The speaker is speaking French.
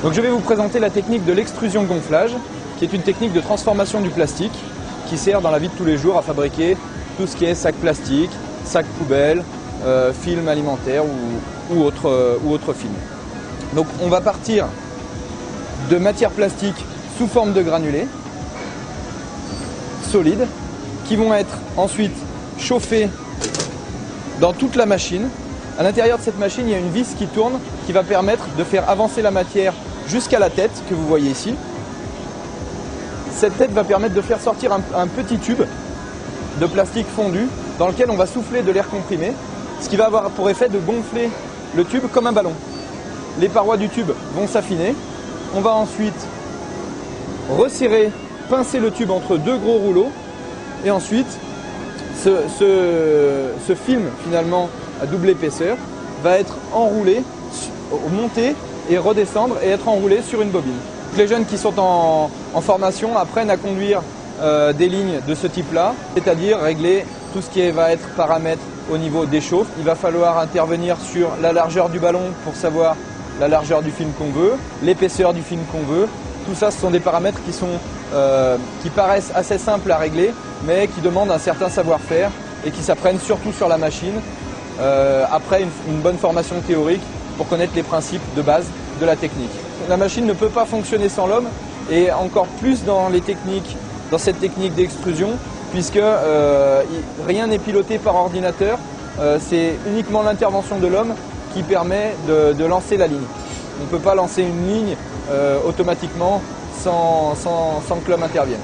Donc je vais vous présenter la technique de l'extrusion gonflage, qui est une technique de transformation du plastique qui sert dans la vie de tous les jours à fabriquer tout ce qui est sac plastique, sac poubelle, film alimentaire ou autre film. Donc on va partir de matières plastiques sous forme de granulés solides qui vont être ensuite chauffés dans toute la machine. À l'intérieur de cette machine, il y a une vis qui tourne qui va permettre de faire avancer la matière jusqu'à la tête que vous voyez ici. Cette tête va permettre de faire sortir un petit tube de plastique fondu dans lequel on va souffler de l'air comprimé, ce qui va avoir pour effet de gonfler le tube comme un ballon. Les parois du tube vont s'affiner. On va ensuite resserrer, pincer le tube entre deux gros rouleaux et ensuite ce film finalement à double épaisseur va être enroulé, monté et redescendre et être enroulé sur une bobine. Les jeunes qui sont en formation apprennent à conduire des lignes de ce type-là, c'est-à-dire régler tout ce qui va être paramètres au niveau des chauffes. Il va falloir intervenir sur la largeur du ballon pour savoir la largeur du film qu'on veut, l'épaisseur du film qu'on veut. Tout ça, ce sont des paramètres qui paraissent assez simples à régler, mais qui demandent un certain savoir-faire et qui s'apprennent surtout sur la machine, après une bonne formation théorique pour connaître les principes de base de la technique. La machine ne peut pas fonctionner sans l'homme, et encore plus dans cette technique d'extrusion, puisque rien n'est piloté par ordinateur, c'est uniquement l'intervention de l'homme qui permet de lancer la ligne. On ne peut pas lancer une ligne automatiquement sans que l'homme intervienne.